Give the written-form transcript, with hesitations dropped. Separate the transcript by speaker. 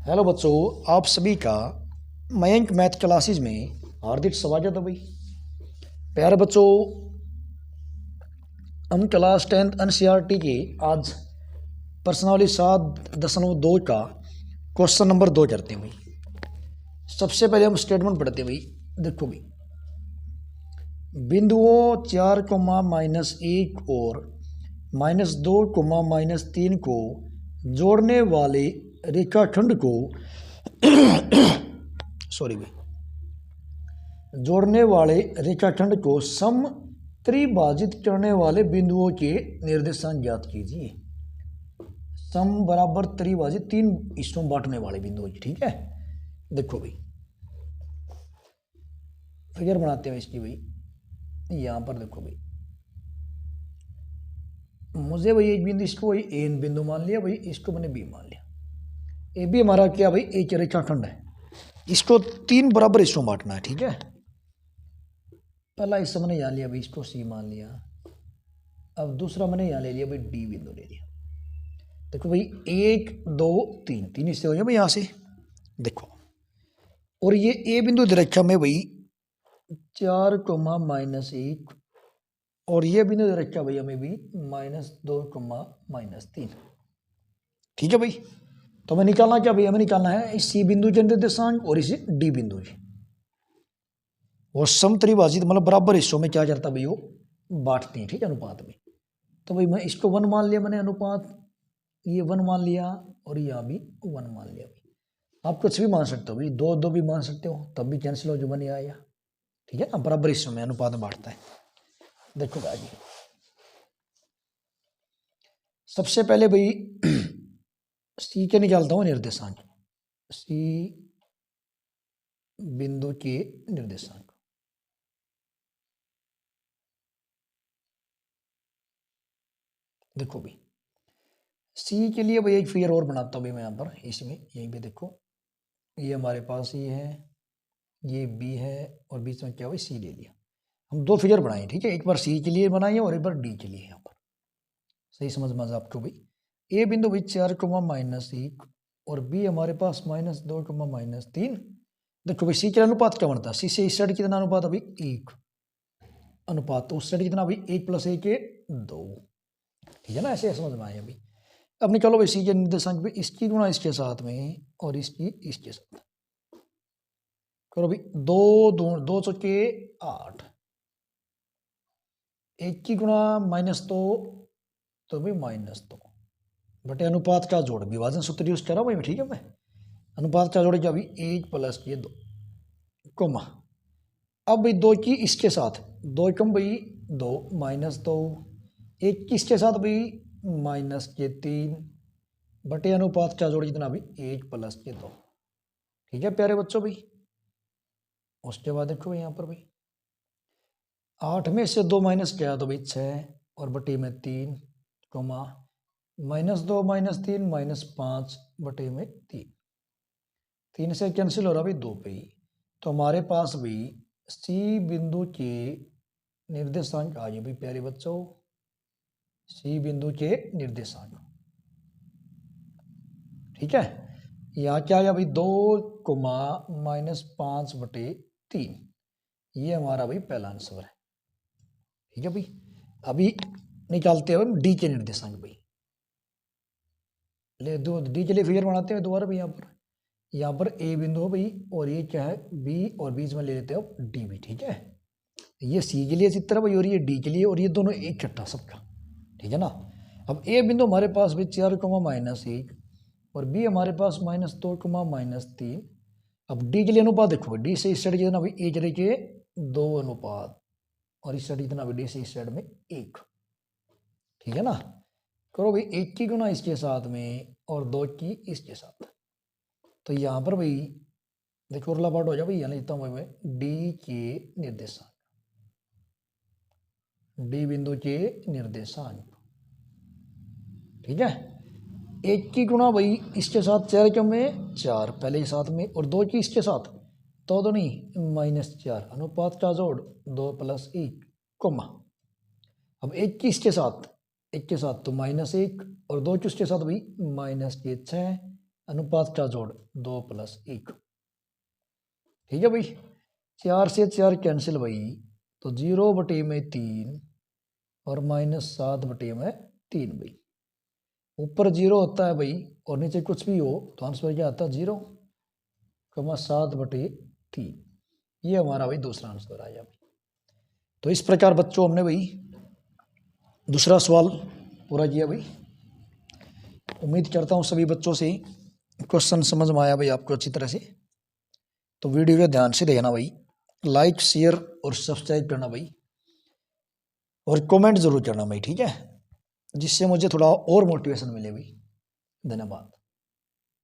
Speaker 1: Hello बच्चों, आप सभी का मयंक मैथ क्लासेस में हार्दिक स्वागत है भाई। प्यारे बच्चों, हम क्लास 10th एनसीईआरटी के आज प्रश्नावली 7.2 का क्वेश्चन नंबर 2 करते हैं भाई। सबसे पहले हम स्टेटमेंट पढ़ते हैं भाई। देखो भाई, बिंदुओं 4, -1 और -2, -3 को जोड़ने वाले रेखाखंड को सॉरी भाई, जोड़ने वाले रेखाखंड को सम त्रिभाजित करने वाले बिंदुओं के निर्देशांक ज्ञात कीजिए। सम बराबर त्रिभाजित 3 हिस्सों में बांटने वाले बिंदुओं की। ठीक है, देखो भाई फिगर बनाते हैं इसकी भाई। यहां पर देखो भाई, मुझे भाई एक बिंदु, इसको भाई ए बिंदु मान लिया भाई, इसको मैंने बी मान लिया। ए भी हमारा क्या भाई, एक रेखाखंड है। इसको 3 बराबर हिस्सों में बांटना है। ठीक है, पहला हिस्सा मैंने यहाँ लिया भाई, इसको सी मान लिया। अब दूसरा मैंने यहाँ ले लिया भाई, डी बिंदु ले लिया। देखो भाई 1 2 3 3 हिस्से हो गए भाई यहाँ से। देखो, और ये ए बिंदु दे रखा मैं भाई 4, -1 और ये बिंदु दे रखा भाई हमें भी -2, -3। ठीक है भाई, तो हमें निकालना क्या भाई, हमें निकालना है इस सी बिंदु के निर्देशांक और इस डी बिंदु के। और समत्रिभाजित मतलब बराबर हिस्सों में क्या करता भाई, वो बांटते हैं। ठीक है, अनुपात में। तो भाई मैं इसको 1 मान लिया मैंने, अनुपात ये 1 मान लिया, और यहाँ भी 1 मान लिया भाई। आप कुछ भी मान सकते हो भाई, 2 2 भी मान सकते हो, तब भी कैंसिल हो जो 1 आया। ठीक है ना, बराबर हिस्सों में अनुपात में बांटता है। देखो भाई, सबसे पहले भाई सी के निकालता हूँ निर्देशांक। सी बिंदु के निर्देशांक। देखो भाई, सी के लिए भाई एक फिगर और बनाता हूँ भाई मैं यहाँ पर, इसमें यहीं पे देखो, ये हमारे पास ये है, ये बी है, और बीच में क्या हुआ, सी ले लिया। हम 2 फिगर बनाए। ठीक है, एक बार सी के लिए बनाइए और एक बार डी के लिए। यहाँ पर सही समझ में आपको भाई। ए बिंदु भाई 4, -1 और बी हमारे पास -2, -3। देखो भाई सी के अनुपात क्या बनता है, सी से इस साइड कितना अनुपात अभी 1 अनुपात, तो उस साइड कितना अभी 1 + 1 2। ठीक है ना, ऐसे समझ में आया अभी। अब निकालो भाई सी के निर्देशांक भी, इसकी गुणा इसके साथ में और इसकी इसके साथ करो भाई। 2 2 चौके 8, 1 की गुणा -2 तो भाई -2 बटे अनुपात का जोड़, विभाजन सूत्र यूज कर रहा हूँ भाई। ठीक है, मैं अनुपात का जोड़ क्या भाई 1 + 2 कोमा। अब भाई 2 की इसके साथ 2 कम भाई 2 -2, 1 की इसके साथ भाई -3 बटे अनुपात का जोड़ कितना भाई 1 + 2। ठीक है प्यारे बच्चों भाई। उसके बाद देखो यहाँ पर भाई 8 में से 2 माइनस किया तो भाई 6 और बटे में 3 कोमा -2 -3 -5 बटे में 3। 3 से कैंसिल हो रहा भाई 2 पे ही। तो हमारे पास भी सी बिंदु के निर्देशांक आ गए भाई प्यारे बच्चों। सी बिंदु के निर्देशांक। ठीक है, यहाँ क्या आया भाई 2, -5 बटे 3। ये हमारा भाई पहला आंसर है। ठीक है भाई, अभी निकालते हैं हम डी के निर्देशांक भाई। ले दो डी के लिए फिगर बनाते हैं दोबारा भाई। यहाँ पर ए बिंदु हो भाई, और ये क्या है बी, और बीच में ले लेते हो डी भी। ठीक है, ये सी के लिए इस तरह भाई, और ये डी के लिए, और ये दोनों एक इकट्ठा सबका। ठीक है ना। अब ए बिंदु हमारे पास भी 4, -1 और बी हमारे पास -2, -3। अब डी के लिए अनुपात देखो, डी से इस साइड कितना भाई 1 के 2 अनुपात, और इस साइड कितना भाई डी से इस साइड में 1। ठीक है ना, करो भाई 1 की गुना इसके साथ में और 2 की इसके साथ। तो यहाँ पर भाई देखो उरला पार्ट हो जाए भाई, यहाँ लिखता हूँ मैं डी के निर्देशांक। डी बिंदु के निर्देशांक। ठीक है, 1 की गुणा भाई इसके साथ 4 के में 4 पहले ही साथ में, और 2 की इसके साथ तो नहीं -4 अनुपात का जोड़ 2 + 1 कोमा। अब 1 की इसके साथ, 1 के साथ तो -1 और 2 की उसके साथ भाई -6 अनुपात का जोड़ 2 + 1। ठीक है भाई, 4 से 4 कैंसिल भाई, तो 0/3 और -7/3 भाई। ऊपर 0 होता है भाई और नीचे कुछ भी हो तो आंसर क्या आता है 0,7/3। ये हमारा भाई दूसरा आंसर आया भाई। तो इस प्रकार बच्चों हमने भाई दूसरा सवाल पूरा किया भाई। उम्मीद करता हूँ सभी बच्चों से क्वेश्चन समझ में आया भाई आपको अच्छी तरह से। तो वीडियो को ध्यान से देखना भाई, लाइक शेयर और सब्सक्राइब करना भाई, और कमेंट जरूर करना भाई, ठीक है, जिससे मुझे थोड़ा और मोटिवेशन मिले भाई। धन्यवाद।